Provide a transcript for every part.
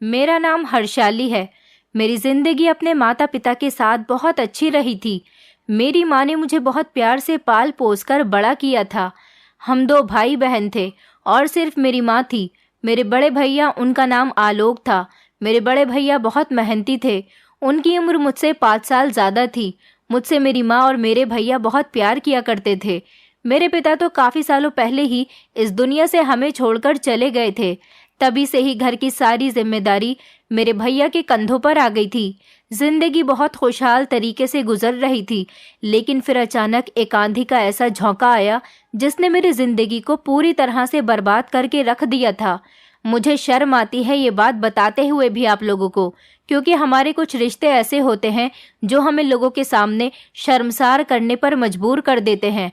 मेरा नाम हर्षाली है। मेरी जिंदगी अपने माता पिता के साथ बहुत अच्छी रही थी। मेरी माँ ने मुझे बहुत प्यार से पाल पोस कर बड़ा किया था। हम 2 भाई बहन थे और सिर्फ मेरी माँ थी। मेरे बड़े भैया, उनका नाम आलोक था। मेरे बड़े भैया बहुत मेहनती थे। उनकी उम्र मुझसे 5 साल ज़्यादा थी। मुझसे मेरी माँ और मेरे भैया बहुत प्यार किया करते थे। मेरे पिता तो काफ़ी सालों पहले ही इस दुनिया से हमें छोड़कर चले गए थे। तभी से ही घर की सारी जिम्मेदारी मेरे भैया के कंधों पर आ गई थी। जिंदगी बहुत खुशहाल तरीके से गुजर रही थी, लेकिन फिर अचानक एक आंधी का ऐसा झोंका आया जिसने मेरी जिंदगी को पूरी तरह से बर्बाद करके रख दिया था। मुझे शर्म आती है ये बात बताते हुए भी आप लोगों को, क्योंकि हमारे कुछ रिश्ते ऐसे होते हैं जो हमें लोगों के सामने शर्मसार करने पर मजबूर कर देते हैं।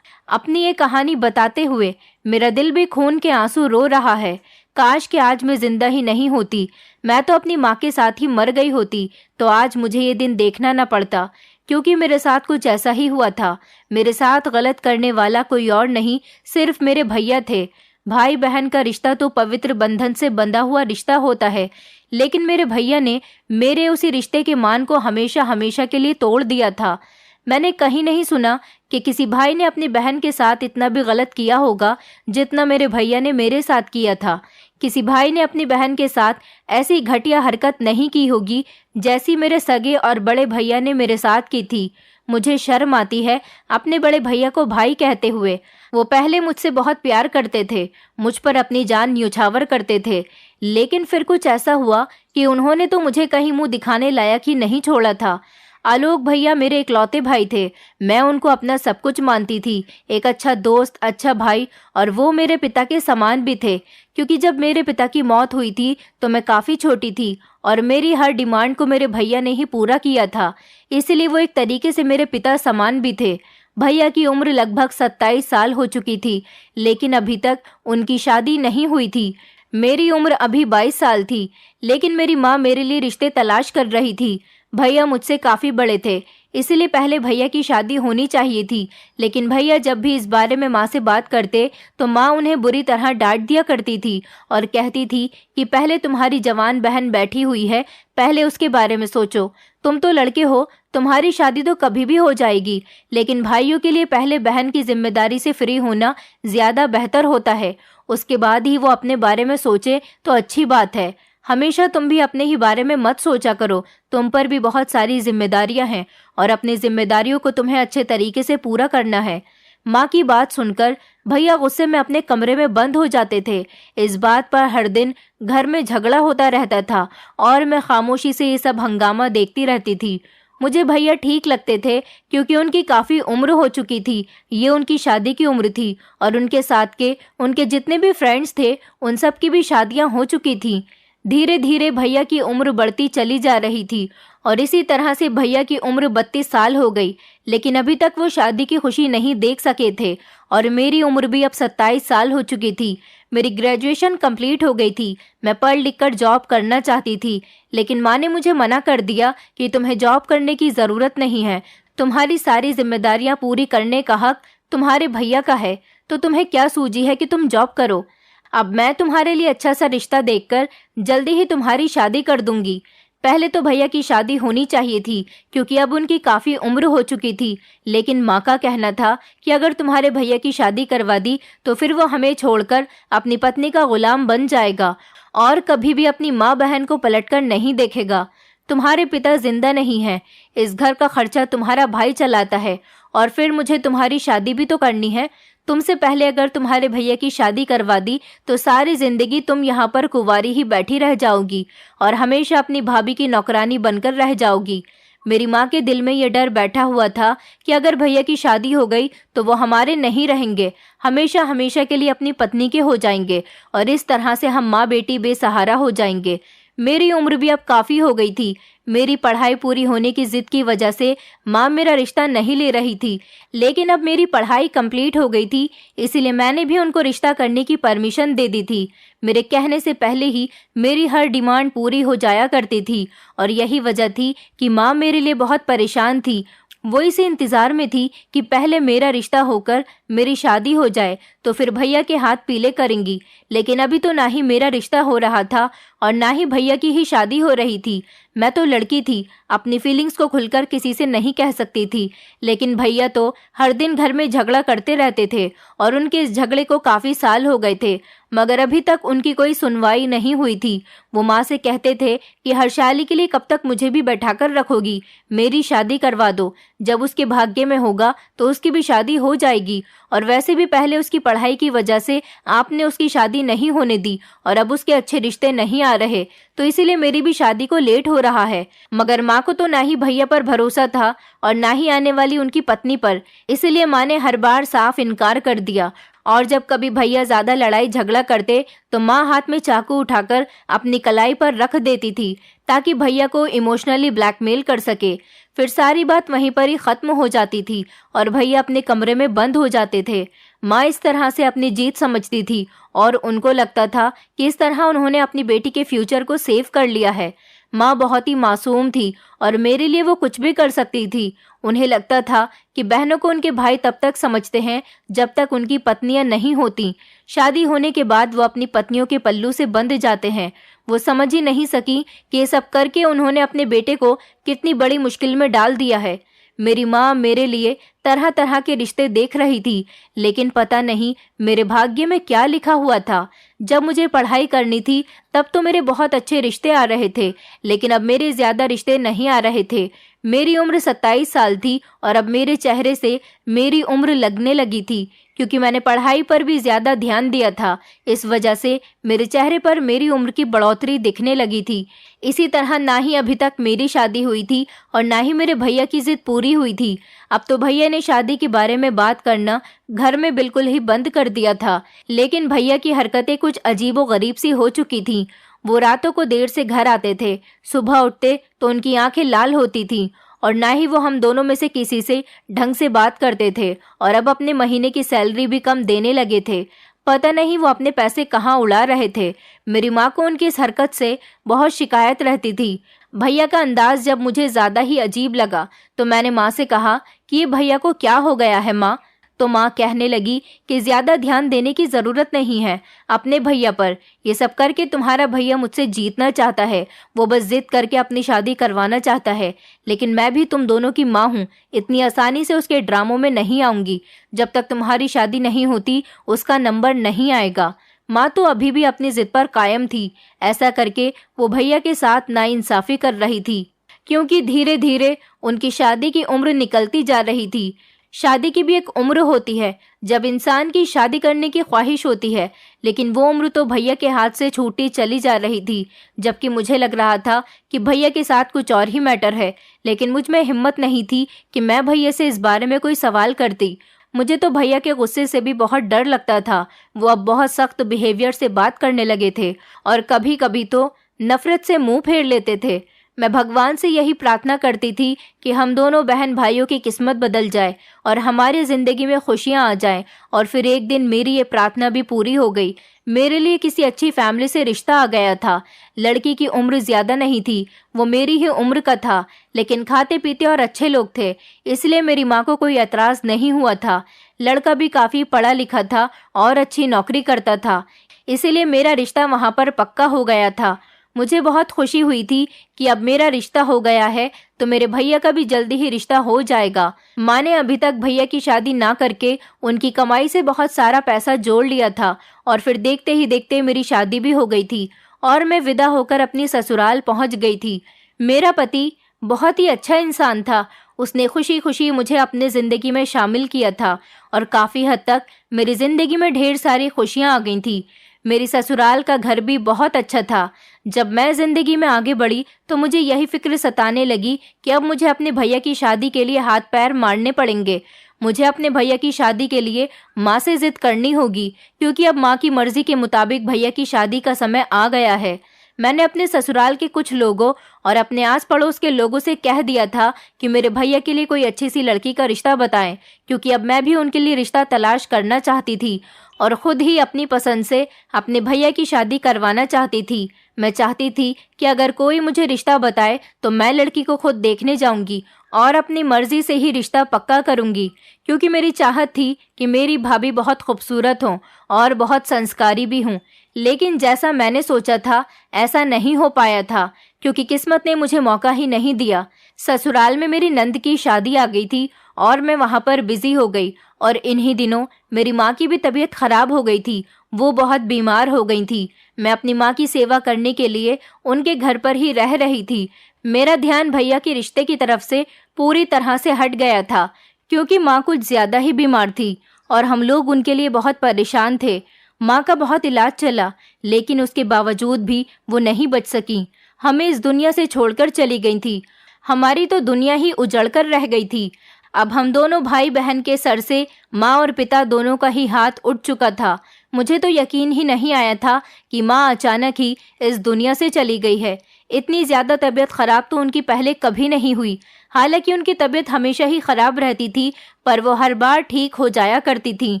अपनी ये कहानी बताते हुए मेरा दिल भी खून के आंसू रो रहा है। काश कि आज मैं जिंदा ही नहीं होती। मैं तो अपनी माँ के साथ ही मर गई होती तो आज मुझे ये दिन देखना न पड़ता, क्योंकि मेरे साथ कुछ ऐसा ही हुआ था। मेरे साथ गलत करने वाला कोई और नहीं, सिर्फ मेरे भैया थे। भाई बहन का रिश्ता तो पवित्र बंधन से बंधा हुआ रिश्ता होता है, लेकिन मेरे भैया ने मेरे उसी रिश्ते के मान को हमेशा हमेशा के लिए तोड़ दिया था। मैंने कहीं नहीं सुना कि किसी भाई ने अपनी बहन के साथ इतना भी गलत किया होगा जितना मेरे भैया ने मेरे साथ किया था। किसी भाई ने अपनी बहन के साथ ऐसी घटिया हरकत नहीं की होगी जैसी मेरे सगे और बड़े भैया ने मेरे साथ की थी। मुझे शर्म आती है अपने बड़े भैया को भाई कहते हुए। वो पहले मुझसे बहुत प्यार करते थे, मुझ पर अपनी जान न्योछावर करते थे, लेकिन फिर कुछ ऐसा हुआ कि उन्होंने तो मुझे कहीं मुंह दिखाने लायक ही नहीं छोड़ा था। आलोक भैया मेरे इकलौते भाई थे। मैं उनको अपना सब कुछ मानती थी, एक अच्छा दोस्त, अच्छा भाई, और वो मेरे पिता के समान भी थे। क्योंकि जब मेरे पिता की मौत हुई थी तो मैं काफ़ी छोटी थी और मेरी हर डिमांड को मेरे भैया ने ही पूरा किया था, इसलिए वो एक तरीके से मेरे पिता समान भी थे। भैया की उम्र लगभग 27 साल हो चुकी थी, लेकिन अभी तक उनकी शादी नहीं हुई थी। मेरी उम्र अभी 22 साल थी, लेकिन मेरी माँ मेरे लिए रिश्ते तलाश कर रही थी। भैया मुझसे काफ़ी बड़े थे, इसलिए पहले भैया की शादी होनी चाहिए थी, लेकिन भैया जब भी इस बारे में माँ से बात करते तो माँ उन्हें बुरी तरह डांट दिया करती थी और कहती थी कि पहले तुम्हारी जवान बहन बैठी हुई है, पहले उसके बारे में सोचो। तुम तो लड़के हो, तुम्हारी शादी तो कभी भी हो जाएगी, लेकिन भाइयों के लिए पहले बहन की जिम्मेदारी से फ्री होना ज़्यादा बेहतर होता है। उसके बाद ही वो अपने बारे में सोचे तो अच्छी बात है। हमेशा तुम भी अपने ही बारे में मत सोचा करो, तुम पर भी बहुत सारी जिम्मेदारियां हैं और अपनी जिम्मेदारियों को तुम्हें अच्छे तरीके से पूरा करना है। माँ की बात सुनकर भैया गुस्से में अपने कमरे में बंद हो जाते थे। इस बात पर हर दिन घर में झगड़ा होता रहता था और मैं खामोशी से ये सब हंगामा देखती रहती थी। मुझे भैया ठीक लगते थे क्योंकि उनकी काफ़ी उम्र हो चुकी थी। ये उनकी शादी की उम्र थी और उनके साथ के उनके जितने भी फ्रेंड्स थे उन सब की भी शादियां हो चुकी थी। धीरे धीरे भैया की उम्र बढ़ती चली जा रही थी और इसी तरह से भैया की उम्र 32 साल हो गई, लेकिन अभी तक वो शादी की खुशी नहीं देख सके थे। और मेरी उम्र भी अब 27 साल हो चुकी थी। मेरी ग्रेजुएशन कंप्लीट हो गई थी। मैं पढ़ लिख कर जॉब करना चाहती थी, लेकिन माँ ने मुझे मना कर दिया कि तुम्हें जॉब करने की ज़रूरत नहीं है, तुम्हारी सारी जिम्मेदारियाँ पूरी करने का हक तुम्हारे भैया का है, तो तुम्हें क्या सूझी है कि तुम जॉब करो। अब मैं तुम्हारे लिए अच्छा सा रिश्ता देखकर जल्दी ही तुम्हारी शादी कर दूंगी। पहले तो भैया की शादी होनी चाहिए थी क्योंकि अब उनकी काफ़ी उम्र हो चुकी थी, लेकिन माँ का कहना था कि अगर तुम्हारे भैया की शादी करवा दी तो फिर वो हमें छोड़कर अपनी पत्नी का गुलाम बन जाएगा और कभी भी अपनी माँ बहन को पलटकर नहीं देखेगा। तुम्हारे पिता जिंदा नहीं हैं, इस घर का खर्चा तुम्हारा भाई चलाता है और फिर मुझे तुम्हारी शादी भी तो करनी है। तुमसे पहले अगर तुम्हारे भैया की शादी करवा दी तो सारी जिंदगी तुम यहाँ पर कुंवारी ही बैठी रह जाओगी और हमेशा अपनी भाभी की नौकरानी बनकर रह जाओगी। मेरी माँ के दिल में ये डर बैठा हुआ था कि अगर भैया की शादी हो गई तो वो हमारे नहीं रहेंगे, हमेशा हमेशा के लिए अपनी पत्नी के हो जाएंगे और इस तरह से हम माँ बेटी बेसहारा हो जाएंगे। मेरी उम्र भी अब काफ़ी हो गई थी। मेरी पढ़ाई पूरी होने की जिद की वजह से माँ मेरा रिश्ता नहीं ले रही थी, लेकिन अब मेरी पढ़ाई कंप्लीट हो गई थी, इसीलिए मैंने भी उनको रिश्ता करने की परमिशन दे दी थी। मेरे कहने से पहले ही मेरी हर डिमांड पूरी हो जाया करती थी और यही वजह थी कि माँ मेरे लिए बहुत परेशान थी। वो इसी इंतज़ार में थी कि पहले मेरा रिश्ता होकर मेरी शादी हो जाए तो फिर भैया के हाथ पीले करेंगी। लेकिन अभी तो ना ही मेरा रिश्ता हो रहा था और ना ही भैया की ही शादी हो रही थी। मैं तो लड़की थी, अपनी फीलिंग्स को खुलकर किसी से नहीं कह सकती थी। लेकिन भैया तो हर दिन घर में झगड़ा करते रहते थे और उनके इस झगड़े को काफ़ी साल हो गए थे, मगर अभी तक उनकी कोई सुनवाई नहीं हुई थी। वो माँ से कहते थे कि हर्षाली के लिए कब तक मुझे भी बैठाकर रखोगी, मेरी शादी करवा दो। जब उसके भाग्य में होगा तो उसकी भी शादी हो जाएगी। और वैसे भी पहले उसकी पढ़ाई की वजह से आपने उसकी शादी नहीं होने दी और अब उसके अच्छे रिश्ते नहीं आ रहे, तो इसीलिए मेरी भी शादी को लेट हो रहा है। मगर माँ को तो ना ही भैया पर भरोसा था और ना ही आने वाली उनकी पत्नी पर, इसलिए माँ ने हर बार साफ इनकार कर दिया। और जब कभी भैया ज्यादा लड़ाई झगड़ा करते तो माँ हाथ में चाकू उठाकर अपनी कलाई पर रख देती थी ताकि भैया को इमोशनली ब्लैकमेल कर सके। फिर सारी बात वहीं पर ही खत्म हो जाती थी और भैया अपने कमरे में बंद हो जाते थे। माँ इस तरह से अपनी जीत समझती थी और उनको लगता था कि इस तरह उन्होंने अपनी बेटी के फ्यूचर को सेव कर लिया है। माँ बहुत ही मासूम थी और मेरे लिए वो कुछ भी कर सकती थी। उन्हें लगता था कि बहनों को उनके भाई तब तक समझते हैं जब तक उनकी पत्नियां नहीं होती। शादी होने के बाद वो अपनी पत्नियों के पल्लू से बंध जाते हैं। वो समझ ही नहीं सकी कि ये सब करके उन्होंने अपने बेटे को कितनी बड़ी मुश्किल में डाल दिया है। मेरी माँ मेरे लिए तरह तरह के रिश्ते देख रही थी, लेकिन पता नहीं मेरे भाग्य में क्या लिखा हुआ था। जब मुझे पढ़ाई करनी थी तब तो मेरे बहुत अच्छे रिश्ते आ रहे थे, लेकिन अब मेरे ज्यादा रिश्ते नहीं आ रहे थे। मेरी उम्र 27 साल थी और अब मेरे चेहरे से मेरी उम्र लगने लगी थी, क्योंकि मैंने पढ़ाई पर भी ज्यादा ध्यान दिया था। इस वजह से मेरे चेहरे पर मेरी उम्र की बढ़ोतरी दिखने लगी थी। इसी तरह ना ही अभी तक मेरी शादी हुई थी और ना ही मेरे भैया की जिद पूरी हुई थी। अब तो भैया ने शादी के बारे में बात करना घर में बिल्कुल ही बंद कर दिया था। लेकिन भैया की हरकतें कुछ अजीबो गरीब सी हो चुकी थीं। वो रातों को देर से घर आते थे, सुबह उठते तो उनकी आंखें लाल होती थीं और ना ही वो हम दोनों में से किसी से ढंग से बात करते थे और अब अपने महीने की सैलरी भी कम देने लगे थे। पता नहीं वो अपने पैसे कहाँ उड़ा रहे थे। मेरी माँ को उनकी इस हरकत से बहुत शिकायत रहती थी। भैया का अंदाज जब मुझे ज्यादा ही अजीब लगा तो मैंने माँ से कहा कि ये भैया को क्या हो गया है माँ। तो माँ कहने लगी कि ज्यादा ध्यान देने की जरूरत नहीं है अपने भैया पर। ये सब करके तुम्हारा भैया मुझसे जीतना चाहता है, वो बस जिद करके अपनी शादी करवाना चाहता है। लेकिन मैं भी तुम दोनों की माँ हूँ, इतनी आसानी से उसके ड्रामों में नहीं आऊंगी। जब तक तुम्हारी शादी नहीं होती उसका नंबर नहीं आएगा। माँ तो अभी भी अपनी जिद पर कायम थी। ऐसा करके वो भैया के साथ नाइंसाफी कर रही थी, क्योंकि धीरे धीरे उनकी शादी की उम्र निकलती जा रही थी। शादी की भी एक उम्र होती है जब इंसान की शादी करने की ख्वाहिश होती है, लेकिन वो उम्र तो भैया के हाथ से छूटी चली जा रही थी। जबकि मुझे लग रहा था कि भैया के साथ कुछ और ही मैटर है, लेकिन मुझ में हिम्मत नहीं थी कि मैं भैया से इस बारे में कोई सवाल करती। मुझे तो भैया के गुस्से से भी बहुत डर लगता था। वो अब बहुत सख्त बिहेवियर से बात करने लगे थे और कभी कभी तो नफरत से मुंह फेर लेते थे। मैं भगवान से यही प्रार्थना करती थी कि हम दोनों बहन भाइयों की किस्मत बदल जाए और हमारी जिंदगी में खुशियां आ जाएं। और फिर एक दिन मेरी ये प्रार्थना भी पूरी हो गई। मेरे लिए किसी अच्छी फैमिली से रिश्ता आ गया था। लड़की की उम्र ज्यादा नहीं थी, वो मेरी ही उम्र का था, लेकिन खाते पीते और अच्छे लोग थे, इसलिए मेरी माँ को कोई एतराज नहीं हुआ था। लड़का भी काफी पढ़ा लिखा था और अच्छी नौकरी करता था, इसीलिए मेरा रिश्ता वहां पर पक्का हो गया था। मुझे बहुत खुशी हुई थी कि अब मेरा रिश्ता हो गया है तो मेरे भैया का भी जल्दी ही रिश्ता हो जाएगा। माँ ने अभी तक भैया की शादी ना करके उनकी कमाई से बहुत सारा पैसा जोड़ लिया था और फिर देखते ही देखते मेरी शादी भी हो गई थी और मैं विदा होकर अपनी ससुराल पहुंच गई थी। मेरा पति बहुत ही अच्छा इंसान था। उसने खुशी खुशी मुझे अपने जिंदगी में शामिल किया था और काफी हद तक मेरी जिंदगी में ढेर सारी खुशियां आ गई थी। मेरी ससुराल का घर भी बहुत अच्छा था। जब मैं जिंदगी में आगे बढ़ी तो मुझे यही फिक्र सताने लगी कि अब मुझे अपने भैया की शादी के लिए हाथ पैर मारने पड़ेंगे। मुझे अपने भैया की शादी के लिए माँ से जिद करनी होगी, क्योंकि अब माँ की मर्जी के मुताबिक भैया की शादी का समय आ गया है। मैंने अपने ससुराल के कुछ लोगों और अपने आस पड़ोस के लोगों से कह दिया था कि मेरे भैया के लिए कोई अच्छी सी लड़की का रिश्ता बताएं, क्योंकि अब मैं भी उनके लिए रिश्ता तलाश करना चाहती थी और खुद ही अपनी पसंद से अपने भैया की शादी करवाना चाहती थी। मैं चाहती थी कि अगर कोई मुझे रिश्ता बताए तो मैं लड़की को खुद देखने जाऊंगी और अपनी मर्जी से ही रिश्ता पक्का करूंगी, क्योंकि मेरी चाहत थी कि मेरी भाभी बहुत खूबसूरत हो और बहुत संस्कारी भी हूँ। लेकिन जैसा मैंने सोचा था ऐसा नहीं हो पाया था, क्योंकि किस्मत ने मुझे मौका ही नहीं दिया। ससुराल में मेरी नंद की शादी आ गई थी और मैं वहां पर बिजी हो गई, और इन्हीं दिनों मेरी माँ की भी तबीयत खराब हो गई थी। वो बहुत बीमार हो गई थी। मैं अपनी माँ की सेवा करने के लिए उनके घर पर ही रह रही थी। मेरा ध्यान भैया के रिश्ते की तरफ से पूरी तरह से हट गया था, क्योंकि माँ कुछ ज्यादा ही बीमार थी और हम लोग उनके लिए बहुत परेशान थे। माँ का बहुत इलाज चला, लेकिन उसके बावजूद भी वो नहीं बच सकी। हमें इस दुनिया से छोड़कर चली गई थी। हमारी तो दुनिया ही उजड़कर रह गई थी। अब हम दोनों भाई बहन के सर से माँ और पिता दोनों का ही हाथ उठ चुका था। मुझे तो यकीन ही नहीं आया था कि माँ अचानक ही इस दुनिया से चली गई है। इतनी ज्यादा तबीयत खराब तो उनकी पहले कभी नहीं हुई। हालांकि उनकी तबीयत हमेशा ही खराब रहती थी, पर वो हर बार ठीक हो जाया करती थी।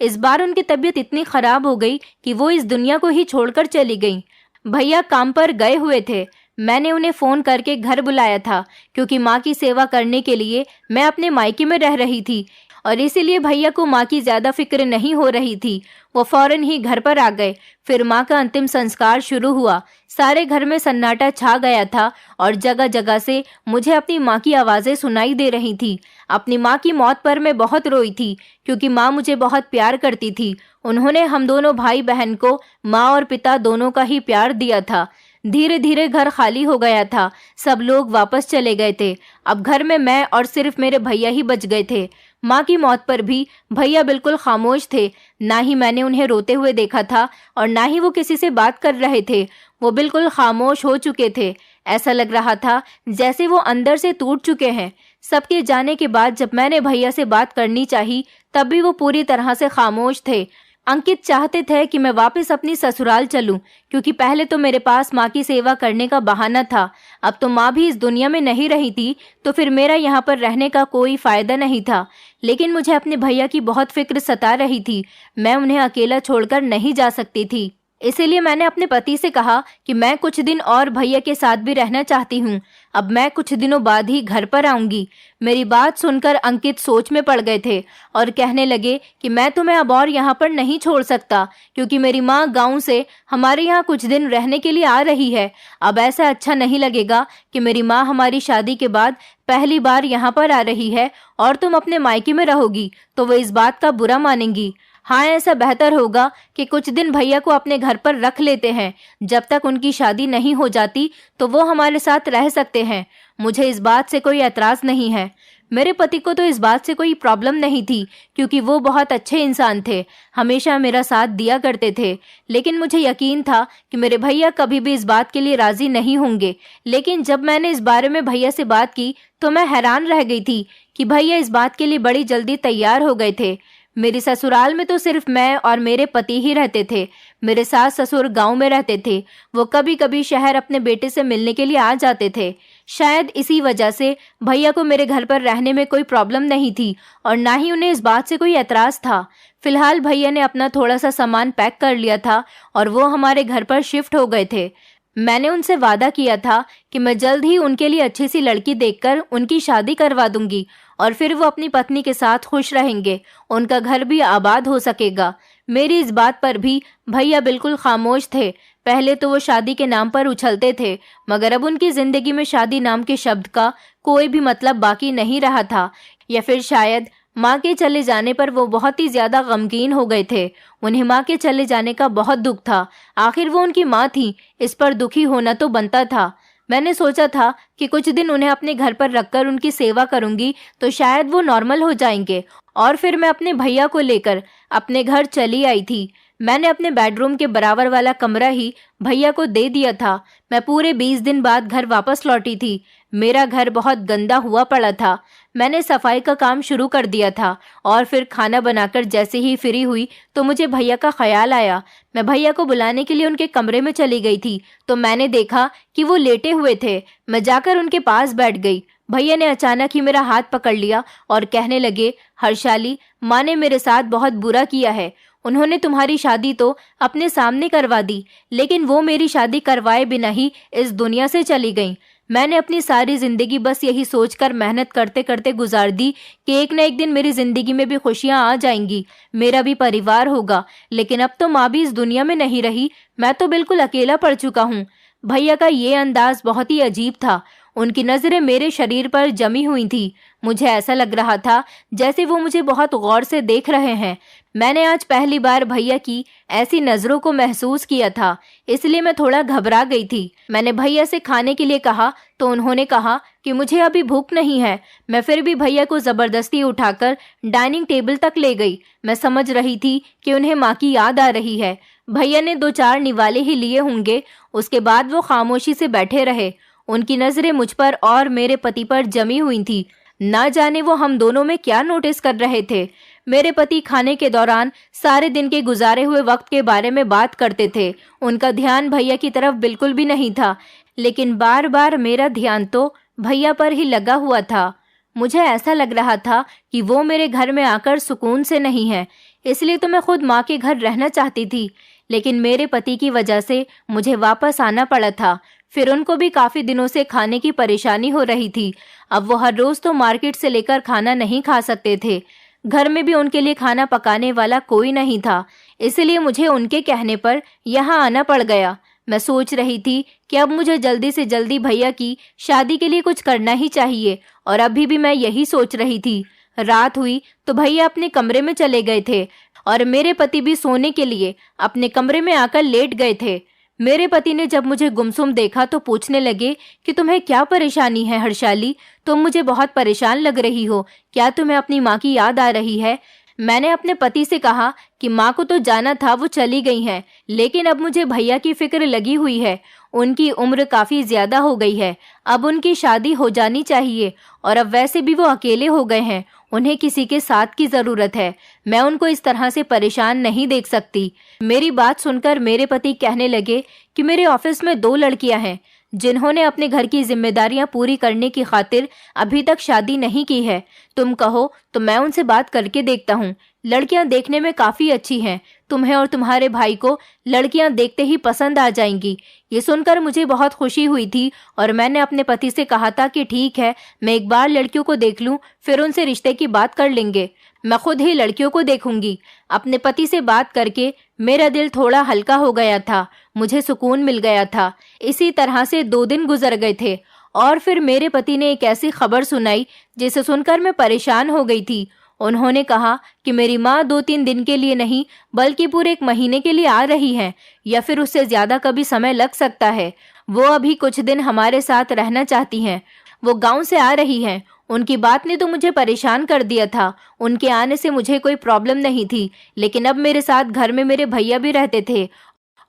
इस बार उनकी तबीयत इतनी खराब हो गई कि वो इस दुनिया को ही छोड़कर चली गई। भैया काम पर गए हुए थे। मैंने उन्हें फोन करके घर बुलाया था, क्योंकि माँ की सेवा करने के लिए मैं अपने मायके में रह रही थी, और इसीलिए भैया को माँ की ज्यादा फिक्र नहीं हो रही थी। वो फौरन ही घर पर आ गए। फिर माँ का अंतिम संस्कार शुरू हुआ। सारे घर में सन्नाटा छा गया था और जगह जगह से मुझे अपनी माँ की आवाजें सुनाई दे रही थी। अपनी माँ की मौत पर मैं बहुत रोई थी, क्योंकि माँ मुझे बहुत प्यार करती थी। उन्होंने हम दोनों भाई बहन को माँ और पिता दोनों का ही प्यार दिया था। धीरे धीरे घर खाली हो गया था। सब लोग वापस चले गए थे। अब घर में मैं और सिर्फ मेरे भैया ही बच गए थे। माँ की मौत पर भी भैया बिल्कुल खामोश थे। ना ही मैंने उन्हें रोते हुए देखा था और ना ही वो किसी से बात कर रहे थे। वो बिल्कुल खामोश हो चुके थे। ऐसा लग रहा था जैसे वो अंदर से टूट चुके हैं। सबके जाने के बाद जब मैंने भैया से बात करनी चाही, तब भी वो पूरी तरह से खामोश थे। अंकित चाहते थे कि मैं वापस अपनी ससुराल चलूं, क्योंकि पहले तो मेरे पास माँ की सेवा करने का बहाना था। अब तो माँ भी इस दुनिया में नहीं रही थी, तो फिर मेरा यहाँ पर रहने का कोई फायदा नहीं था। लेकिन मुझे अपने भैया की बहुत फिक्र सता रही थी। मैं उन्हें अकेला छोड़कर नहीं जा सकती थी। इसीलिए मैंने अपने पति से कहा कि मैं कुछ दिन और भैया के साथ भी रहना चाहती हूँ। अब मैं कुछ दिनों बाद ही घर पर आऊंगी। मेरी बात सुनकर अंकित सोच में पड़ गए थे और कहने लगे कि मैं तुम्हें अब और यहाँ पर नहीं छोड़ सकता, क्योंकि मेरी माँ गांव से हमारे यहाँ कुछ दिन रहने के लिए आ रही है। अब ऐसा अच्छा नहीं लगेगा कि मेरी माँ हमारी शादी के बाद पहली बार यहाँ पर आ रही है और तुम अपने मायके में रहोगी, तो वो इस बात का बुरा मानेंगी। हाँ, ऐसा बेहतर होगा कि कुछ दिन भैया को अपने घर पर रख लेते हैं। जब तक उनकी शादी नहीं हो जाती तो वो हमारे साथ रह सकते हैं। मुझे इस बात से कोई एतराज नहीं है। मेरे पति को तो इस बात से कोई प्रॉब्लम नहीं थी, क्योंकि वो बहुत अच्छे इंसान थे, हमेशा मेरा साथ दिया करते थे। लेकिन मुझे यकीन था कि मेरे भैया कभी भी इस बात के लिए राजी नहीं होंगे। लेकिन जब मैंने इस बारे में भैया से बात की तो मैं हैरान रह गई थी कि भैया इस बात के लिए बड़ी जल्दी तैयार हो गए थे। मेरी ससुराल में तो सिर्फ मैं और मेरे पति ही रहते थे। मेरे सास ससुर गांव में रहते थे। वो कभी कभी शहर अपने बेटे से मिलने के लिए आ जाते थे। शायद इसी वजह से भैया को मेरे घर पर रहने में कोई प्रॉब्लम नहीं थी और ना ही उन्हें इस बात से कोई एतराज था। फिलहाल भैया ने अपना थोड़ा सा सामान पैक कर लिया था और वो हमारे घर पर शिफ्ट हो गए थे। मैंने उनसे वादा किया था कि मैं जल्द ही उनके लिए अच्छी सी लड़की देखकर उनकी शादी करवा दूंगी और फिर वो अपनी पत्नी के साथ खुश रहेंगे। उनका घर भी आबाद हो सकेगा। मेरी इस बात पर भी भैया बिल्कुल खामोश थे। पहले तो वो शादी के नाम पर उछलते थे, मगर अब उनकी जिंदगी में शादी नाम के शब्द का कोई भी मतलब बाकी नहीं रहा था। या फिर शायद माँ के चले जाने पर वो बहुत ही ज्यादा गमगीन हो गए थे। उन्हें माँ के चले जाने का बहुत दुख था। आखिर वो उनकी माँ थी, इस पर दुखी होना तो बनता था। मैंने सोचा था कि कुछ दिन उन्हें अपने घर पर रखकर उनकी सेवा करूंगी तो शायद वो नॉर्मल हो जाएंगे, और फिर मैं अपने भैया को लेकर अपने घर चली आई थी। मैंने अपने बेडरूम के बराबर वाला कमरा ही भैया को दे दिया था। मैं पूरे 20 दिन बाद घर वापस लौटी थी। मेरा घर बहुत गंदा हुआ पड़ा था। मैंने सफाई का काम शुरू कर दिया था और फिर खाना बनाकर जैसे ही फ्री हुई तो मुझे भैया का ख्याल आया। मैं भैया को बुलाने के लिए उनके कमरे में चली गई थी तो मैंने देखा कि वो लेटे हुए थे। मैं जाकर उनके पास बैठ गई। भैया ने अचानक ही मेरा हाथ पकड़ लिया और कहने लगे, हर्षाली, माँ ने मेरे साथ बहुत बुरा किया है। उन्होंने तुम्हारी शादी तो अपने सामने करवा दी, लेकिन वो मेरी शादी करवाए बिना ही इस दुनिया से चली गईं। मैंने अपनी सारी जिंदगी बस यही सोचकर मेहनत करते करते गुजार दी कि एक न एक दिन मेरी जिंदगी में भी खुशियां आ जाएंगी, मेरा भी परिवार होगा। लेकिन अब तो माँ भी इस दुनिया में नहीं रही, मैं तो बिल्कुल अकेला पड़ चुका हूँ। भैया का ये अंदाज बहुत ही अजीब था। उनकी नजरें मेरे शरीर पर जमी हुई थी। मुझे ऐसा लग रहा था जैसे वो मुझे बहुत गौर से देख रहे हैं। मैंने आज पहली बार भैया की ऐसी नजरों को महसूस किया था, इसलिए मैं थोड़ा घबरा गई थी। मैंने भैया से खाने के लिए कहा तो उन्होंने कहा कि मुझे अभी भूख नहीं है। मैं फिर भी भैया को जबरदस्ती उठाकर डाइनिंग टेबल तक ले गई। मैं समझ रही थी कि उन्हें माँ की याद आ रही है। भैया ने 2-4 निवाले ही लिए होंगे, उसके बाद वो खामोशी से बैठे रहे। उनकी नजरें मुझ पर और मेरे पति पर जमी हुई थी। ना जाने वो हम दोनों में क्या नोटिस कर रहे थे। मेरे पति खाने के दौरान सारे दिन के गुजारे हुए वक्त के बारे में बात करते थे। उनका ध्यान भैया की तरफ बिल्कुल भी नहीं था, लेकिन बार बार मेरा ध्यान तो भैया पर ही लगा हुआ था। मुझे ऐसा लग रहा था कि वो मेरे घर में आकर सुकून से नहीं है, इसलिए तो मैं खुद माँ के घर रहना चाहती थी। लेकिन मेरे पति की वजह से मुझे वापस आना पड़ा था। फिर उनको भी काफी दिनों से खाने की परेशानी हो रही थी। अब वो हर रोज तो मार्केट से लेकर खाना नहीं खा सकते थे। घर में भी उनके लिए खाना पकाने वाला कोई नहीं था, इसलिए मुझे उनके कहने पर यहाँ आना पड़ गया। मैं सोच रही थी कि अब मुझे जल्दी से जल्दी भैया की शादी के लिए कुछ करना ही चाहिए, और अभी भी मैं यही सोच रही थी। रात हुई तो भैया अपने कमरे में चले गए थे और मेरे पति भी सोने के लिए अपने कमरे में आकर लेट गए थे। मेरे पति ने जब मुझे गुमसुम देखा तो पूछने लगे कि तुम्हें क्या परेशानी है हर्षाली, तुम मुझे बहुत परेशान लग रही हो, क्या तुम्हें अपनी माँ की याद आ रही है? मैंने अपने पति से कहा कि माँ को तो जाना था, वो चली गई हैं, लेकिन अब मुझे भैया की फिक्र लगी हुई है। उनकी उम्र काफी ज्यादा हो गई है, अब उनकी शादी हो जानी चाहिए, और अब वैसे भी वो अकेले हो गए हैं, उन्हें किसी के साथ की जरूरत है। मैं उनको इस तरह से परेशान नहीं देख सकती। मेरी बात सुनकर मेरे पति कहने लगे कि मेरे ऑफिस में 2 लड़कियां हैं जिन्होंने अपने घर की जिम्मेदारियां पूरी करने की खातिर अभी तक शादी नहीं की है। तुम कहो तो मैं उनसे बात करके देखता हूँ। लड़कियां देखने में काफी अच्छी हैं, तुम्हें और तुम्हारे भाई को लड़कियां देखते ही पसंद आ जाएंगी। ये सुनकर मुझे बहुत खुशी हुई थी और मैंने अपने पति से कहा था कि ठीक है, मैं एक बार लड़कियों को देख लूं, फिर उनसे रिश्ते की बात कर लेंगे। मैं खुद ही लड़कियों को देखूंगी। अपने पति से बात करके मेरा दिल थोड़ा हल्का हो गया था, मुझे सुकून मिल गया था। इसी तरह से 2 दिन गुजर गए थे और फिर मेरे पति ने एक ऐसी खबर सुनाई जिसे सुनकर मैं परेशान हो गई थी। उन्होंने कहा कि मेरी माँ 2-3 दिन के लिए नहीं बल्कि पूरे 1 महीने के लिए आ रही हैं, या फिर उससे ज्यादा कभी समय लग सकता है। वो अभी कुछ दिन हमारे साथ रहना चाहती हैं। वो गांव से आ रही हैं। उनकी बात ने तो मुझे परेशान कर दिया था। उनके आने से मुझे कोई प्रॉब्लम नहीं थी, लेकिन अब मेरे साथ घर में मेरे भैया भी रहते थे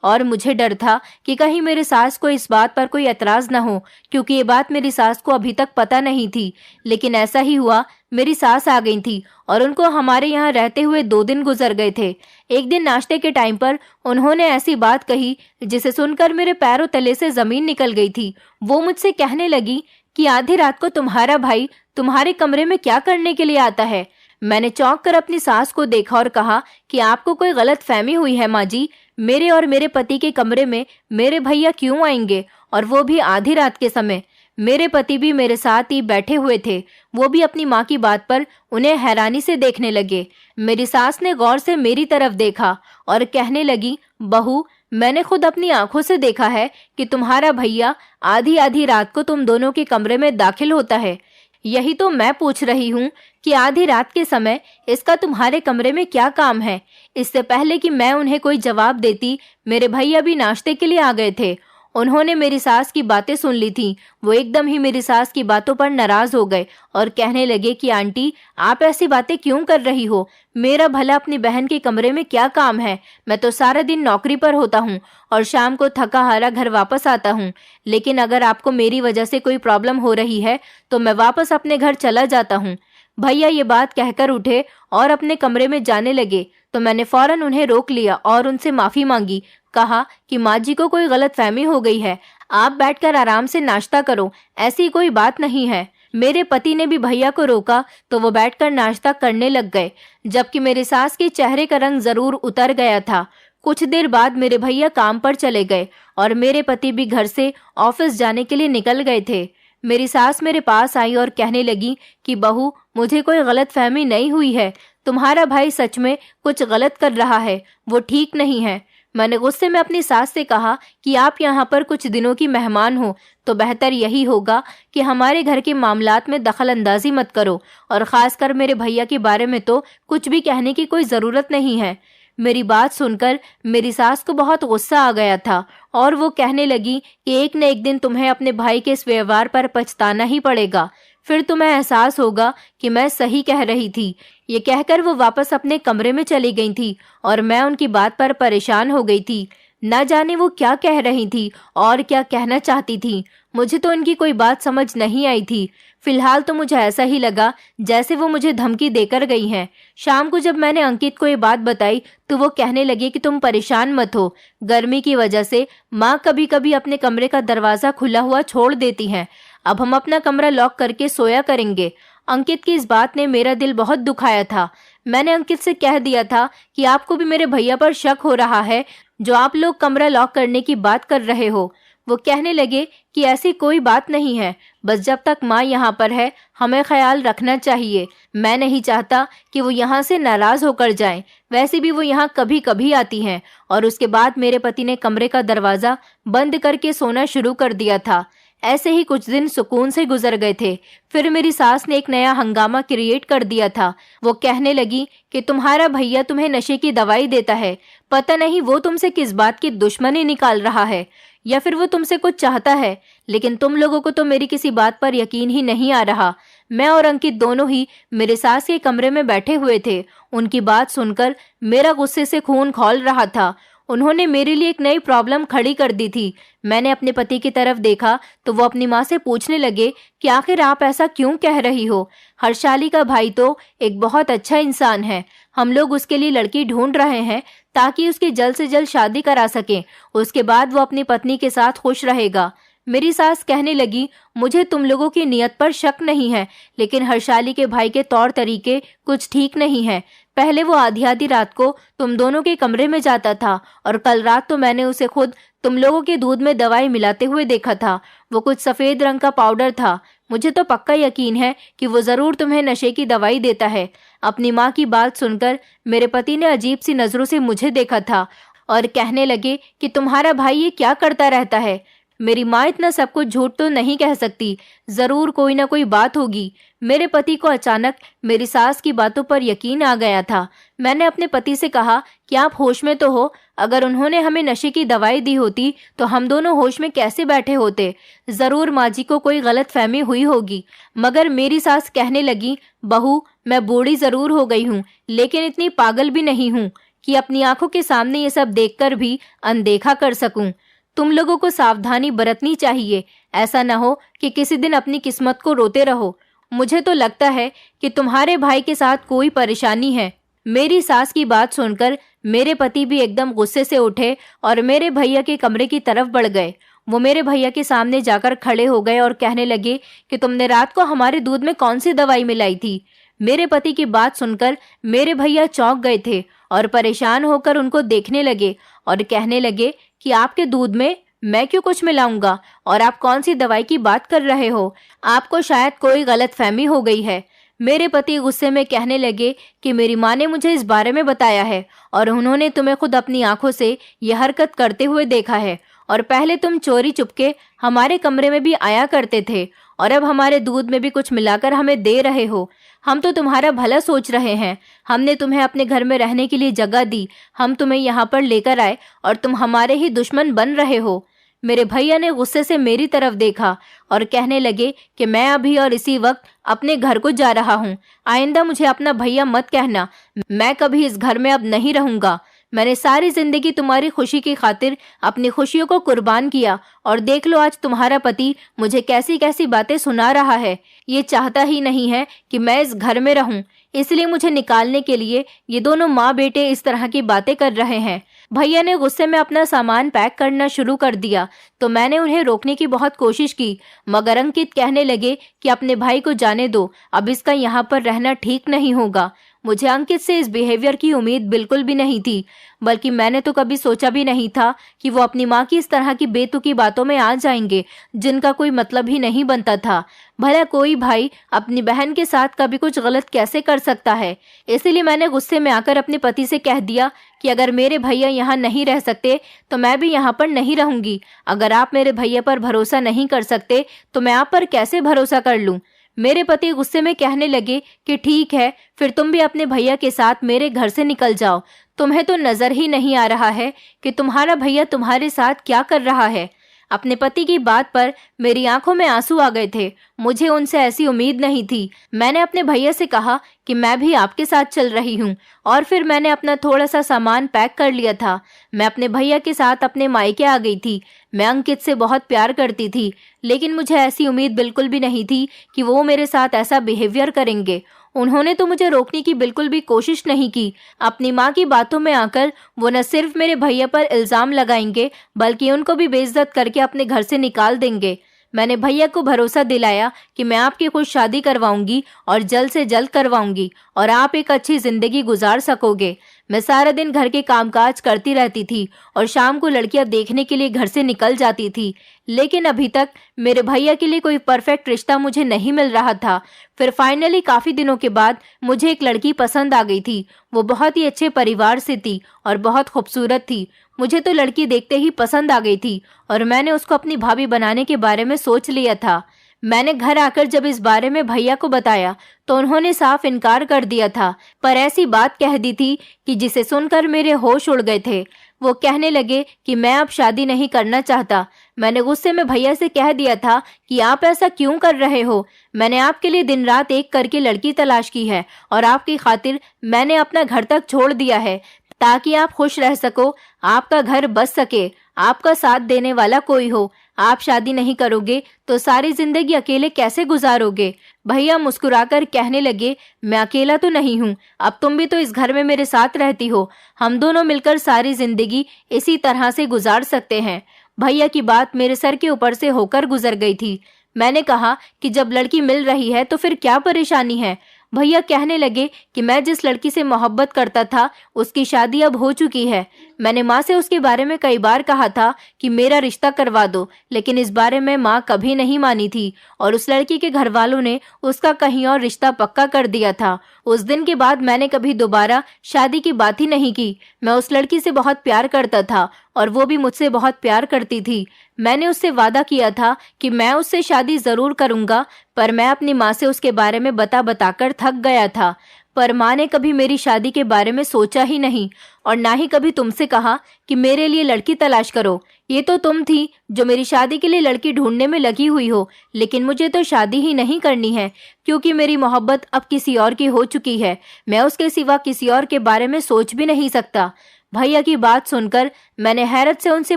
और मुझे डर था कि कहीं मेरे सास को इस बात पर कोई एतराज न हो, क्योंकि ये बात मेरी सास को अभी तक पता नहीं थी। लेकिन ऐसा ही हुआ, मेरी सास आ गई थी और उनको हमारे यहाँ रहते हुए 2 दिन गुजर गए थे। एक दिन नाश्ते के टाइम पर उन्होंने ऐसी बात कही जिसे सुनकर मेरे पैरों तले से जमीन निकल गई थी। वो मुझसे कहने लगी कि आधी रात को तुम्हारा भाई तुम्हारे कमरे में क्या करने के लिए आता है। मैंने चौंक कर अपनी सास को देखा और कहा कि आपको कोई गलत फहमी हुई है माँ जी, मेरे और मेरे पति के कमरे में मेरे भैया क्यों आएंगे, और वो भी आधी रात के समय। मेरे पति भी मेरे साथ ही बैठे हुए थे। वो भी अपनी माँ की बात पर उन्हें हैरानी से देखने लगे। मेरी सास ने गौर से मेरी तरफ देखा और कहने लगी, बहू, मैंने खुद अपनी आंखों से देखा है कि तुम्हारा भैया आधी आधी रात को तुम दोनों के कमरे में दाखिल होता है। यही तो मैं पूछ रही हूँ कि आधी रात के समय इसका तुम्हारे कमरे में क्या काम है। इससे पहले कि मैं उन्हें कोई जवाब देती, मेरे भैया भी नाश्ते के लिए आ गए थे। उन्होंने मेरी सास की बातें सुन ली थी। वो एकदम ही मेरी सास की बातों पर नाराज हो गए और कहने लगे कि आंटी, आप ऐसी बातें क्यों कर रही हो? मेरा भला अपनी बहन के कमरे में क्या काम है? मैं तो सारा दिन नौकरी पर होता हूँ और शाम को थका हारा घर वापस आता हूँ। लेकिन अगर आपको मेरी वजह से कोई प्रॉब्लम हो रही है तो मैं वापस अपने घर चला जाता हूँ। भैया ये बात कहकर उठे और अपने कमरे में जाने लगे तो मैंने फौरन उन्हें रोक लिया और उनसे माफी मांगी। कहा कि माँ जी को कोई गलत फहमी हो गई है, आप बैठकर आराम से नाश्ता करो, ऐसी कोई बात नहीं है। मेरे पति ने भी भैया को रोका तो वो बैठकर नाश्ता करने लग गए, जबकि मेरे सास के चेहरे का रंग जरूर उतर गया था। कुछ देर बाद मेरे भैया काम पर चले गए और मेरे पति भी घर से ऑफिस जाने के लिए निकल गए थे। मेरी सास मेरे पास आई और कहने लगी कि बहू, मुझे कोई गलतफहमी नहीं हुई है, तुम्हारा भाई सच में कुछ गलत कर रहा है, वो ठीक नहीं है। मैंने गुस्से में अपनी सास से कहा कि आप यहाँ पर कुछ दिनों की मेहमान हो तो बेहतर यही होगा कि हमारे घर के मामलात में दखल अंदाजी मत करो, और खासकर मेरे भैया के बारे में तो कुछ भी कहने की कोई ज़रूरत नहीं है। मेरी बात सुनकर मेरी सास को बहुत गुस्सा आ गया था और वो कहने लगी कि एक न एक दिन तुम्हें अपने भाई के इस व्यवहार पर पछताना ही पड़ेगा, फिर तुम्हें एहसास होगा कि मैं सही कह रही थी। ये कहकर वो वापस अपने कमरे में चली गई थी और मैं उनकी बात पर परेशान हो गई थी। न जाने वो क्या कह रही थी और क्या कहना चाहती थी। मुझे तो उनकी कोई बात समझ नहीं आई थी। फिलहाल तो मुझे ऐसा ही लगा जैसे वो मुझे धमकी देकर गई हैं। शाम को जब मैंने अंकित को ये बात बताई तो वो कहने लगे कि तुम परेशान मत हो, गर्मी की वजह से माँ कभी कभी अपने कमरे का दरवाजा खुला हुआ छोड़ देती हैं। अब हम अपना कमरा लॉक करके सोया करेंगे। अंकित की इस बात ने मेरा दिल बहुत दुखाया था। मैंने अंकित से कह दिया था कि आपको भी मेरे भैया पर शक हो रहा है जो आप लोग कमरा लॉक करने की बात कर रहे हो। वो कहने लगे कि ऐसी कोई बात नहीं है, बस जब तक माँ यहाँ पर है हमें ख्याल रखना चाहिए। मैं नहीं चाहता कि वो यहाँ से नाराज होकर जाएं। वैसे भी वो यहाँ कभी कभी आती हैं। और उसके बाद मेरे पति ने कमरे का दरवाज़ा बंद करके सोना शुरू कर दिया था। ऐसे ही कुछ दिन सुकून से गुजर गए थे। फिर मेरी सास ने एक नया हंगामा क्रिएट कर दिया था। वो कहने लगी कि तुम्हारा भैया तुम्हें नशे की दवाई देता है, पता नहीं वो तुमसे किस बात की दुश्मनी निकाल रहा है या फिर वो तुमसे कुछ चाहता है, लेकिन तुम लोगों को तो मेरी किसी बात पर यकीन ही नहीं आ रहा। मैं और अंकित दोनों ही मेरे सास के कमरे में बैठे हुए थे। उनकी बात सुनकर मेरा गुस्से से खून खौल रहा था। उन्होंने मेरे लिए एक नई प्रॉब्लम खड़ी कर दी थी। मैंने अपने पति की तरफ देखा तो वो अपनी माँ से पूछने लगे कि आखिर आप ऐसा क्यों कह रही हो। हर्षाली का भाई तो एक बहुत अच्छा इंसान है, हम लोग उसके लिए लड़की ढूंढ रहे हैं ताकि उसकी जल्द से जल्द शादी करा सकें, उसके बाद वो अपनी पत्नी के साथ खुश रहेगा। मेरी सास कहने लगी, मुझे तुम लोगों की नीयत पर शक नहीं है, लेकिन हर्षाली के भाई के तौर तरीके कुछ ठीक नहीं है। पहले वो आधी आधी रात को तुम दोनों के कमरे में जाता था और कल रात तो मैंने उसे खुद तुम लोगों के दूध में दवाई मिलाते हुए देखा था। वो कुछ सफेद रंग का पाउडर था। मुझे तो पक्का यकीन है कि वो जरूर तुम्हें नशे की दवाई देता है। अपनी माँ की बात सुनकर मेरे पति ने अजीब सी नजरों से मुझे देखा था और कहने लगे कि तुम्हारा भाई ये क्या करता रहता है। मेरी माँ इतना सब कुछ झूठ तो नहीं कह सकती, जरूर कोई ना कोई बात होगी। मेरे पति को अचानक मेरी सास की बातों पर यकीन आ गया था। मैंने अपने पति से कहा कि आप होश में तो हो, अगर उन्होंने हमें नशे की दवाई दी होती तो हम दोनों होश में कैसे बैठे होते। जरूर माँ जी को कोई गलत फहमी हुई होगी। मगर मेरी सास कहने लगी, बहू मैं बूढ़ी जरूर हो गई हूँ, लेकिन इतनी पागल भी नहीं हूँ कि अपनी आंखों के सामने ये सब देखकर भी अनदेखा कर सकूं। तुम लोगों को सावधानी बरतनी चाहिए, ऐसा न हो कि किसी दिन अपनी किस्मत को रोते रहो। मुझे तो लगता है कि तुम्हारे भाई के साथ कोई परेशानी है। मेरी सास की बात सुनकर मेरे पति भी एकदम गुस्से से उठे और मेरे भैया के कमरे की तरफ बढ़ गए। वो मेरे भैया के सामने जाकर खड़े हो गए और कहने लगे कि तुमने रात को हमारे दूध में कौन सी दवाई मिलाई थी। मेरे पति की बात सुनकर मेरे भैया चौंक गए थे और परेशान होकर उनको देखने लगे और कहने लगे कि आपके दूध में मैं क्यों कुछ मिलाऊंगा और आप कौन सी दवाई की बात कर रहे हो, आपको शायद कोई गलतफहमी हो गई है। मेरे पति गुस्से में कहने लगे कि मेरी माँ ने मुझे इस बारे में बताया है और उन्होंने तुम्हें खुद अपनी आंखों से यह हरकत करते हुए देखा है, और पहले तुम चोरी चुपके हमारे कमरे में भी आया करते थे और अब हमारे दूध में भी कुछ मिलाकर हमें दे रहे हो। हम तो तुम्हारा भला सोच रहे हैं। हमने तुम्हें अपने घर में रहने के लिए जगह दी, हम तुम्हें यहाँ पर लेकर आए और तुम हमारे ही दुश्मन बन रहे हो। मेरे भैया ने गुस्से से मेरी तरफ देखा और कहने लगे कि मैं अभी और इसी वक्त अपने घर को जा रहा हूँ। आइंदा मुझे अपना भैया मत कहना, मैं कभी इस घर में अब नहीं रहूंगा। मैंने सारी जिंदगी तुम्हारी खुशी की खातिर अपनी खुशियों को कुर्बान किया और देख लो आज तुम्हारा पति मुझे कैसी कैसी बातें सुना रहा है। ये चाहता ही नहीं है कि मैं इस घर में रहूं, इसलिए मुझे निकालने के लिए ये दोनों माँ बेटे इस तरह की बातें कर रहे हैं। भैया ने गुस्से में अपना सामान पैक करना शुरू कर दिया तो मैंने उन्हें रोकने की बहुत कोशिश की, मगर अंकित कहने लगे कि अपने भाई को जाने दो, अब इसका यहाँ पर रहना ठीक नहीं होगा। मुझे अंकित से इस बिहेवियर की उम्मीद बिल्कुल भी नहीं थी, बल्कि मैंने तो कभी सोचा भी नहीं था कि वो अपनी माँ की इस तरह की बेतुकी बातों में आ जाएंगे जिनका कोई मतलब ही नहीं बनता था। भला कोई भाई अपनी बहन के साथ कभी कुछ गलत कैसे कर सकता है। इसीलिए मैंने गुस्से में आकर अपने पति से कह दिया कि अगर मेरे भैया यहाँ नहीं रह सकते तो मैं भी यहाँ पर नहीं रहूंगी। अगर आप मेरे भैया पर भरोसा नहीं कर सकते तो मैं आप पर कैसे भरोसा कर लूं। मेरे पति गुस्से में कहने लगे कि ठीक है, फिर तुम भी अपने भैया के साथ मेरे घर से निकल जाओ। तुम्हें तो नजर ही नहीं आ रहा है कि तुम्हारा भैया तुम्हारे साथ क्या कर रहा है। अपने पति की बात पर मेरी आंखों में आंसू आ गए थे। मुझे उनसे ऐसी उम्मीद नहीं थी। मैंने अपने भैया से कहा कि मैं भी आपके साथ चल रही हूँ, और फिर मैंने अपना थोड़ा सा सामान पैक कर लिया था। मैं अपने भैया के साथ अपने मायके आ गई थी। मैं अंकित से बहुत प्यार करती थी, लेकिन मुझे ऐसी उम्मीद बिल्कुल भी नहीं थी कि वो मेरे साथ ऐसा बिहेवियर करेंगे। उन्होंने तो मुझे रोकने की बिल्कुल भी कोशिश नहीं की। अपनी माँ की बातों में आकर वो न सिर्फ मेरे भैया पर इल्जाम लगाएंगे, बल्कि उनको भी बेइज्जत करके अपने घर से निकाल देंगे। मैंने भैया को भरोसा दिलाया कि मैं आपकी खुद शादी करवाऊंगी और जल्द से जल्द करवाऊंगी, और आप एक अच्छी जिंदगी गुजार सकोगे। मैं सारा दिन घर के कामकाज करती रहती थी और शाम को लड़कियां देखने के लिए घर से निकल जाती थी, लेकिन अभी तक मेरे भैया के लिए कोई परफेक्ट रिश्ता मुझे नहीं मिल रहा था। फिर फाइनली काफी दिनों के बाद मुझे एक लड़की पसंद आ गई थी। वो बहुत ही अच्छे परिवार से थी और बहुत खूबसूरत थी। मुझे तो लड़की देखते ही पसंद आ गई थी और मैंने उसको अपनी भाभी बनाने के बारे में सोच लिया था। मैंने घर आकर जब इस बारे में भैया को बताया तो उन्होंने साफ इनकार कर दिया था, पर ऐसी बात कह दी थी कि जिसे सुनकर मेरे होश उड़ गए थे। वो कहने लगे कि मैं अब शादी नहीं करना चाहता। मैंने गुस्से में भैया से कह दिया था कि आप ऐसा क्यों कर रहे हो। मैंने आपके लिए दिन रात एक करके लड़की तलाश की है और आपकी खातिर मैंने अपना घर तक छोड़ दिया है ताकि आप खुश रह सको, आपका घर बस सके, आपका साथ देने वाला कोई हो। आप शादी नहीं करोगे तो सारी जिंदगी अकेले कैसे गुजारोगे। भैया मुस्कुराकर कहने लगे, मैं अकेला तो नहीं हूँ, अब तुम भी तो इस घर में मेरे साथ रहती हो। हम दोनों मिलकर सारी जिंदगी इसी तरह से गुजार सकते हैं। भैया की बात मेरे सर के ऊपर से होकर गुजर गई थी। मैंने कहा कि जब लड़की मिल रही है तो फिर क्या परेशानी है। भैया कहने लगे कि मैं जिस लड़की से मोहब्बत करता था उसकी शादी अब हो चुकी है। मैंने माँ से उसके बारे में कई बार कहा था कि मेरा रिश्ता करवा दो, लेकिन इस बारे में माँ कभी नहीं मानी थी और उस लड़की के घर वालों ने उसका कहीं और रिश्ता पक्का कर दिया था। उस दिन के बाद मैंने कभी दोबारा शादी की बात ही नहीं की। मैं उस लड़की से बहुत प्यार करता था और वो भी मुझसे बहुत प्यार करती थी। मैंने उससे वादा किया था कि मैं उससे शादी जरूर करूंगा, पर मैं अपनी माँ से उसके बारे में बताकर थक गया था। पर माँ ने कभी मेरी शादी के बारे में सोचा ही नहीं और ना ही कभी तुमसे कहा कि मेरे लिए लड़की तलाश करो। ये तो तुम थी जो मेरी शादी के लिए लड़की ढूंढने में लगी हुई हो, लेकिन मुझे तो शादी ही नहीं करनी है क्योंकि मेरी मोहब्बत अब किसी और की हो चुकी है। मैं उसके सिवा किसी और के बारे में सोच भी नहीं सकता। भैया की बात सुनकर मैंने हैरत से उनसे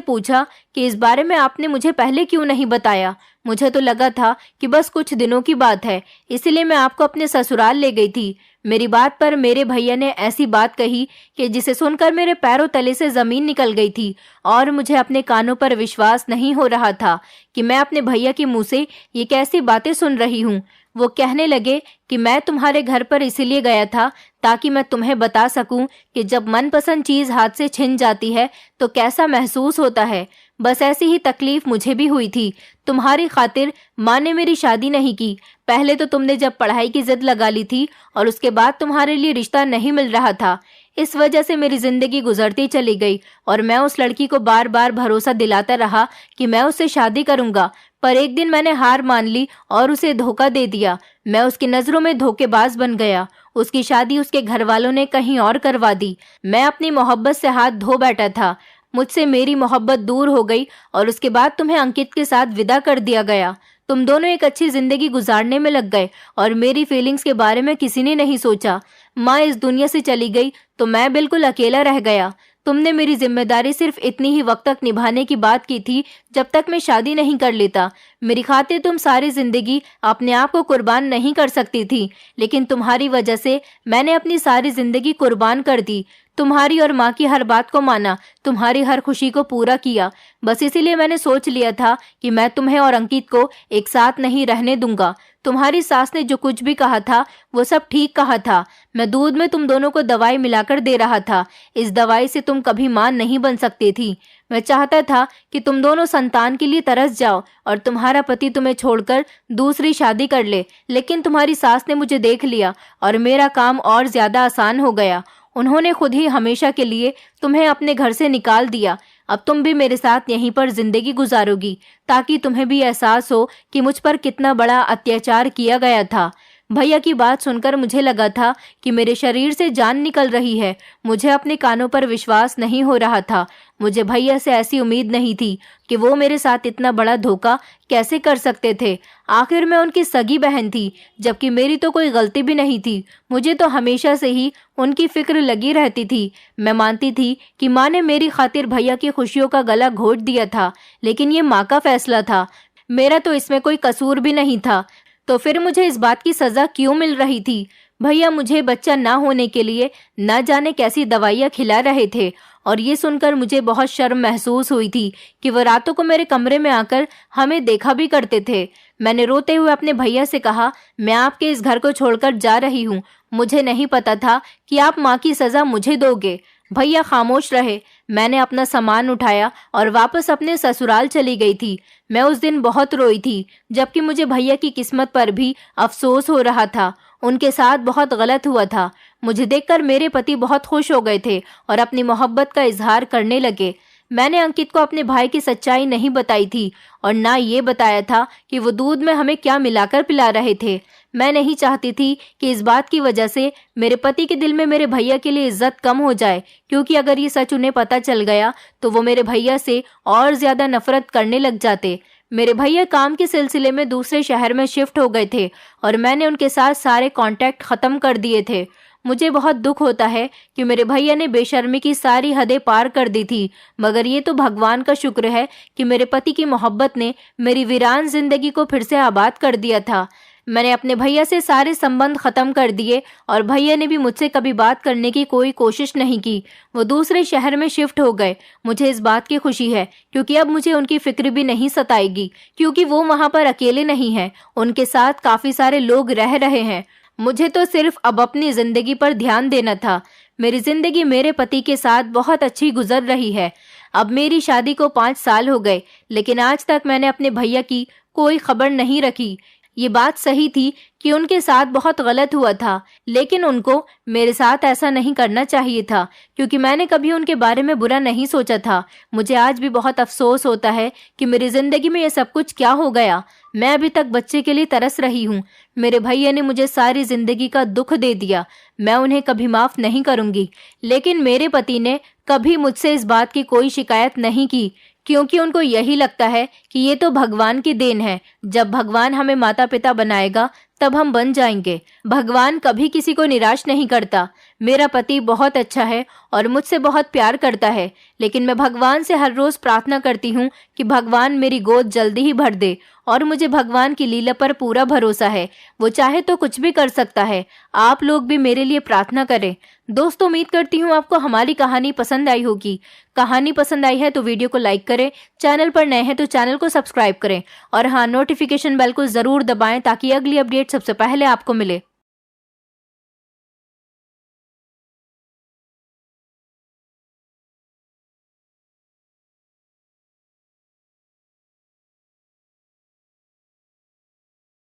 पूछा कि इस बारे में आपने मुझे पहले क्यों नहीं बताया। मुझे तो लगा था कि बस कुछ दिनों की बात है, इसलिए मैं आपको अपने ससुराल ले गई थी। मेरी बात पर मेरे भैया ने ऐसी बात कही कि जिसे सुनकर मेरे पैरों तले से जमीन निकल गई थी और मुझे अपने कानों पर विश्वास नहीं हो रहा था कि मैं अपने भैया के मुंह से ये कैसी बातें सुन रही हूँ। वो कहने लगे कि मैं तुम्हारे घर पर इसीलिए गया था ताकि मैं तुम्हें बता सकूं कि जब मनपसंद चीज हाथ से छिन जाती है तो कैसा महसूस होता है। बस ऐसी ही तकलीफ मुझे भी हुई थी। तुम्हारी खातिर माँ ने मेरी शादी नहीं की। पहले तो तुमने जब पढ़ाई की जिद लगा ली थी और उसके बाद तुम्हारे लिए रिश्ता नहीं मिल रहा था। इस वजह से मेरी जिंदगी गुजरती चली गई और मैं उस लड़की को बार बार भरोसा दिलाता रहा कि मैं उससे शादी करूंगा, पर एक दिन मैंने हार मान ली और उसे धोखा दे दिया। मैं उसकी नजरों में धोखेबाज बन गया। उसकी शादी उसके घर वालों ने कहीं और करवा दी। मैं अपनी मोहब्बत से हाथ धो बैठा था। मुझसे मेरी मोहब्बत दूर हो गई और उसके बाद तुम्हें अंकित के साथ विदा कर दिया गया। तुम दोनों एक अच्छी जिंदगी गुजारने में लग गए और मेरी फीलिंग्स के बारे में किसी ने नहीं सोचा। माँ इस दुनिया से चली गई तो मैं बिल्कुल अकेला रह गया। तुमने मेरी जिम्मेदारी सिर्फ इतनी ही वक्त तक निभाने की बात की थी जब तक मैं शादी नहीं कर लेता। मेरी खातिर तुम सारी जिंदगी अपने आप को कुर्बान नहीं कर सकती थी, लेकिन तुम्हारी वजह से मैंने अपनी सारी जिंदगी कुर्बान कर दी। तुम्हारी और माँ की हर बात को माना, तुम्हारी हर खुशी को पूरा किया। बस इसीलिए मैंने सोच लिया था कि मैं तुम्हें और अंकित को एक साथ नहीं रहने दूंगा। तुम्हारी सास ने जो कुछ भी कहा था वो सब ठीक कहा था। मैं दूध में तुम दोनों को दवाई मिलाकर दे रहा था। इस दवाई से तुम कभी मां नहीं बन सकती थी। मैं चाहता था कि तुम दोनों संतान के लिए तरस जाओ और तुम्हारा पति तुम्हें छोड़कर दूसरी शादी कर ले, लेकिन तुम्हारी सास ने मुझे देख लिया और मेरा काम और ज्यादा आसान हो गया। उन्होंने खुद ही हमेशा के लिए तुम्हें अपने घर से निकाल दिया। अब तुम भी मेरे साथ यहीं पर जिंदगी गुजारोगी, ताकि तुम्हें भी एहसास हो कि मुझ पर कितना बड़ा अत्याचार किया गया था। भैया की बात सुनकर मुझे लगा था कि मेरे शरीर से जान निकल रही है। मुझे अपने कानों पर विश्वास नहीं हो रहा था। मुझे भैया से ऐसी उम्मीद नहीं थी कि वो मेरे साथ इतना बड़ा धोखा कैसे कर सकते थे। आखिर मैं उनकी सगी बहन थी, जबकि मेरी तो कोई गलती भी नहीं थी। मुझे तो हमेशा से ही उनकी फिक्र लगी रहती थी। मैं मानती थी कि माँ ने मेरी खातिर भैया की खुशियों का गला घोट दिया था, लेकिन ये माँ का फैसला था। मेरा तो इसमें कोई कसूर भी नहीं था। तो फिर मुझे इस बात की सजा क्यों मिल रही थी? भैया मुझे बच्चा ना होने के लिए न जाने कैसी दवाइयाँ खिला रहे थे, और ये सुनकर मुझे बहुत शर्म महसूस हुई थी कि वो रातों को मेरे कमरे में आकर हमें देखा भी करते थे। मैंने रोते हुए अपने भैया से कहा, मैं आपके इस घर को छोड़कर जा रही हूँ। मुझे नहीं पता था कि आप माँ की सजा मुझे दोगे। भैया खामोश रहे। मैंने अपना सामान उठाया और वापस अपने ससुराल चली गई थी। मैं उस दिन बहुत रोई थी, जबकि मुझे भैया की किस्मत पर भी अफसोस हो रहा था। उनके साथ बहुत गलत हुआ था। मुझे देखकर मेरे पति बहुत खुश हो गए थे और अपनी मोहब्बत का इजहार करने लगे। मैंने अंकित को अपने भाई की सच्चाई नहीं बताई थी और ना ये बताया था कि वो दूध में हमें क्या मिलाकर पिला रहे थे। मैं नहीं चाहती थी कि इस बात की वजह से मेरे पति के दिल में मेरे भैया के लिए इज्जत कम हो जाए, क्योंकि अगर ये सच उन्हें पता चल गया तो वो मेरे भैया से और ज्यादा नफरत करने लग जाते। मेरे भैया काम के सिलसिले में दूसरे शहर में शिफ्ट हो गए थे और मैंने उनके साथ सारे कांटेक्ट खत्म कर दिए थे। मुझे बहुत दुख होता है कि मेरे भैया ने बेशर्मी की सारी हदें पार कर दी थी, मगर ये तो भगवान का शुक्र है कि मेरे पति की मोहब्बत ने मेरी वीरान जिंदगी को फिर से आबाद कर दिया था। मैंने अपने भैया से सारे संबंध खत्म कर दिए और भैया ने भी मुझसे कभी बात करने की कोई कोशिश नहीं की। वो दूसरे शहर में शिफ्ट हो गए। मुझे इस बात की खुशी है, क्योंकि अब मुझे उनकी फिक्र भी नहीं सताएगी, क्योंकि वो वहाँ पर अकेले नहीं हैं। उनके साथ काफी सारे लोग रह रहे हैं। मुझे तो सिर्फ अब अपनी जिंदगी पर ध्यान देना था। मेरी जिंदगी मेरे पति के साथ बहुत अच्छी गुजर रही है। अब मेरी शादी को 5 साल हो गए, लेकिन आज तक मैंने अपने भैया की कोई खबर नहीं रखी। ये बात सही थी कि उनके साथ बहुत गलत हुआ था, लेकिन उनको मेरे साथ ऐसा नहीं करना चाहिए था, क्योंकि मैंने कभी उनके बारे में बुरा नहीं सोचा था। मुझे आज भी बहुत अफसोस होता है कि मेरी जिंदगी में ये सब कुछ क्या हो गया। मैं अभी तक बच्चे के लिए तरस रही हूँ। मेरे भैया ने मुझे सारी जिंदगी का दुख दे दिया। मैं उन्हें कभी माफ नहीं करूंगी, लेकिन मेरे पति ने कभी मुझसे इस बात की कोई शिकायत नहीं की, क्योंकि उनको यही लगता है कि ये तो भगवान की देन है। जब भगवान हमें माता पिता बनाएगा तब हम बन जाएंगे। भगवान कभी किसी को निराश नहीं करता। मेरा पति बहुत अच्छा है और मुझसे बहुत प्यार करता है, लेकिन मैं भगवान से हर रोज प्रार्थना करती हूँ कि भगवान मेरी गोद जल्दी ही भर दे, और मुझे भगवान की लीला पर पूरा भरोसा है। वो चाहे तो कुछ भी कर सकता है। आप लोग भी मेरे लिए प्रार्थना करें। दोस्तों, उम्मीद करती हूँ आपको हमारी कहानी पसंद आई होगी। कहानी पसंद आई है तो वीडियो को लाइक करें, चैनल पर नए हैं तो चैनल को सब्सक्राइब करें, और हाँ, नोटिफिकेशन बेल को जरूर दबाएं ताकि अगली अपडेट सबसे पहले आपको मिले।